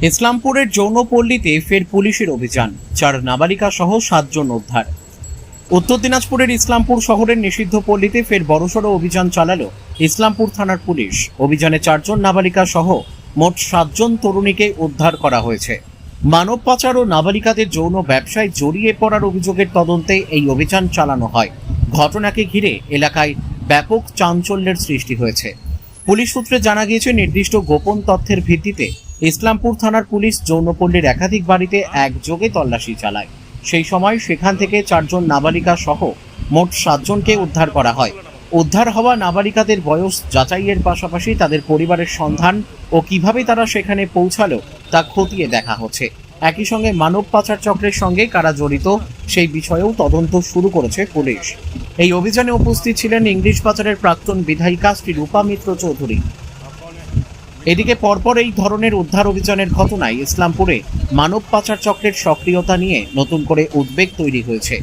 ইসলামপুরের যৌনপল্লীতে ফের পুলিশের অভিযান, 4 নাবালিকা সহ 7 জন উদ্ধার। উত্তর দিনাজপুরের ইসলামপুর শহরের নিষিদ্ধ পল্লীতে ফের বড়সড় অভিযান চালালো ইসলামপুর থানার পুলিশ। অভিযানে 4 জন নাবালিকা সহ মোট 7 জন তরুণীকে উদ্ধার করা হয়েছে। মানব পাচার ও নাবালিকাদের যৌন ব্যবসায় জড়িয়ে পড়ার অভিযোগের তদন্তে এই অভিযান চালানো হয়। ঘটনাকে ঘিরে এলাকায় ব্যাপক চাঞ্চল্যের সৃষ্টি হয়েছে। পুলিশ সূত্রে জানা গিয়েছে, নির্দিষ্ট গোপন তথ্যের ভিত্তিতে ইসলামপুর থানার পুলিশ যৌনপল্লীর একাধিক বাড়িতে একযোগে তল্লাশি চালায়। সেই সময় সেখান থেকে 4 জন নাবালিকা সহ মোট 7 জনকে উদ্ধার করা হয়। উদ্ধার হওয়া নাবালিকাদের বয়স যাচাইয়ের পাশাপাশি তাদের পরিবারের সন্ধান ও কিভাবে তারা সেখানে পৌঁছালো তা খতিয়ে দেখা হচ্ছে। একই সঙ্গে মানব পাচার চক্রের সঙ্গে কারা জড়িত সেই বিষয়েও তদন্ত শুরু করেছে পুলিশ। এই অভিযানে উপস্থিত ছিলেন ইংলিশ বাজারের প্রাক্তন বিধায়িকা শ্রী রূপা মিত্র চৌধুরী। এদিকে পরপর এই ধরনের উদ্ধার অভিযানের ঘটনায় ইসলামপুরে মানব পাচার চক্রের সক্রিয়তা নিয়ে নতুন করে উদ্বেগ তৈরি হয়েছে।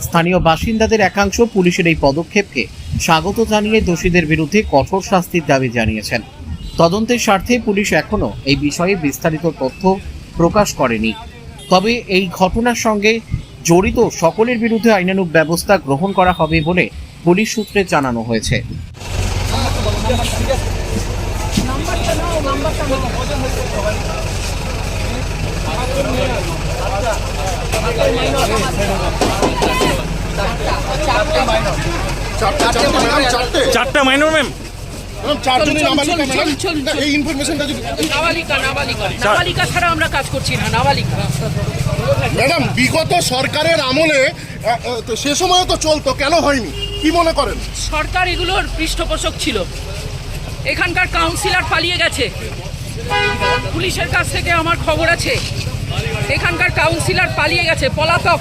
স্থানীয় বাসিন্দাদের একাংশ পুলিশের এই পদক্ষেপকে স্বাগত জানিয়ে দোষীদের বিরুদ্ধে কঠোর শাস্তির দাবি জানিয়েছেন। তদন্তের স্বার্থে পুলিশ এখনও এই বিষয়ে বিস্তারিত তথ্য প্রকাশ করেনি। তবে এই ঘটনার সঙ্গে জড়িত সকলের বিরুদ্ধে আইনানুগ ব্যবস্থা গ্রহণ করা হবে বলে পুলিশ সূত্রে জানানো হয়েছে। চারটা মাইনর ম্যাম, নাবালিকা ছাড়া আমরা কাজ করছি না। নাবালিকা ম্যাডাম, বিগত সরকারের আমলে সে সময় তো চলতো, কেন হয়নি কি মনে করেন? সরকার এগুলোর পৃষ্ঠপোষক ছিল। এখানকার কাউন্সিলর পালিয়ে গেছে, পুলিশের কাছ থেকে আমার খবর আছে। এখানকার কাউন্সিলর পালিয়ে গেছে, পলাতক।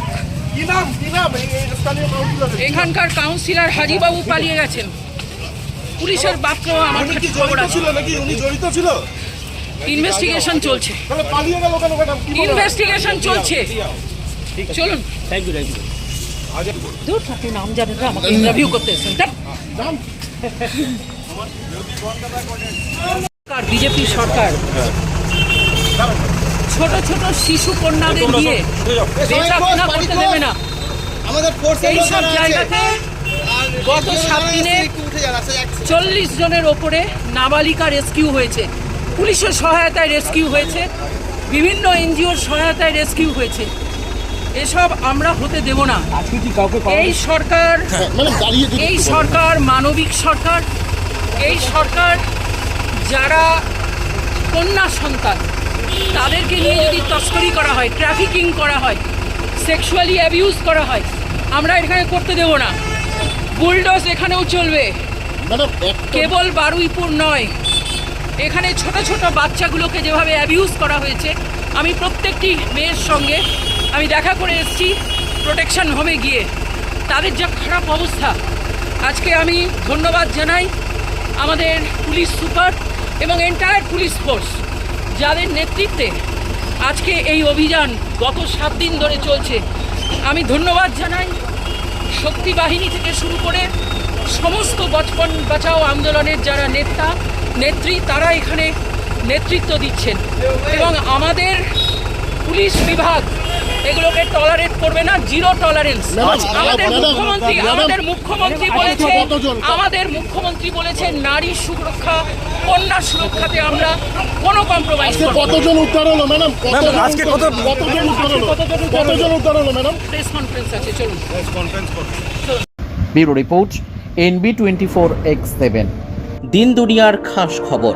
এখানকার কাউন্সিলর হাজিবাবু পালিয়ে গেছেন। পুলিশের বাপকেও আমার কাছে খবর আছে। ইনভেস্টিগেশন চলছে, ইনভেস্টিগেশন চলছে। চলুন, দূর থাকুন, নাম জানেন না, আমাকে ইন্টারভিউ করতে এসেছেন। বিজেপি সরকার ছোট ছোট শিশু কন্যাদের দিয়ে বেচা কেনা করতে দেবে না। এইসব জায়গাতে গত 7 দিনে 40 জনের ওপরে নাবালিকা রেস্কিউ হয়েছে। পুলিশের সহায়তায় রেস্কিউ হয়েছে, বিভিন্ন এনজিওর সহায়তায় রেস্কিউ হয়েছে। এসব আমরা হতে দেব না। এই সরকার মানবিক সরকার। এই সরকার যারা কন্যা সন্তান তাদেরকে নিয়ে যদি তস্করি করা হয়, ট্রাফিকিং করা হয়, সেক্সুয়ালি অ্যাবিউজ করা হয়, আমরা এখানে করতে দেব না। বুলডোজ এখানেও চলবে। কেবল বারুইপুর নয়, এখানে ছোট ছোট বাচ্চাগুলোকে যেভাবে অ্যাবিউজ করা হয়েছে, আমি প্রত্যেকটি মেয়ের সঙ্গে আমি দেখা করে এসেছি প্রোটেকশন হোমে গিয়ে। তাদের যা খারাপ অবস্থা, আজকে আমি ধন্যবাদ জানাই আমাদের পুলিশ সুপার এবং এন্টায়ার পুলিশ ফোর্স, যাদের নেতৃত্বে আজকে এই অভিযান গত 7 দিন ধরে চলছে। আমি ধন্যবাদ জানাই শক্তি বাহিনী থেকে শুরু করে সমস্ত বচপন বাঁচাও আন্দোলনের যারা নেত্রী, তারা এখানে নেতৃত্ব দিচ্ছেন। এবং আমাদের পুলিশ বিভাগ এগুলোকে টলারেট করবে না, জিরো টলারেন্স। আমাদের মুখ্যমন্ত্রী বলেছেন নারী সুরক্ষা, কন্যা সুরক্ষাতে আমরা কোনো কম্প্রোমাইজ করব না। কতজন উদ্ধার হলো ম্যাডাম? আজকে কতজন উদ্ধার হলো ম্যাডাম? প্রেস কনফারেন্স আছে, চলুন প্রেস কনফারেন্স করুন। Bureau report, NB24X7। দিন দুনিয়ার খাস খবর।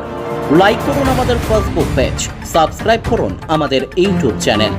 লাইক করুন আমাদের ফেসবুক পেজ, সাবস্ক্রাইব করুন আমাদের ইউটিউব চ্যানেল।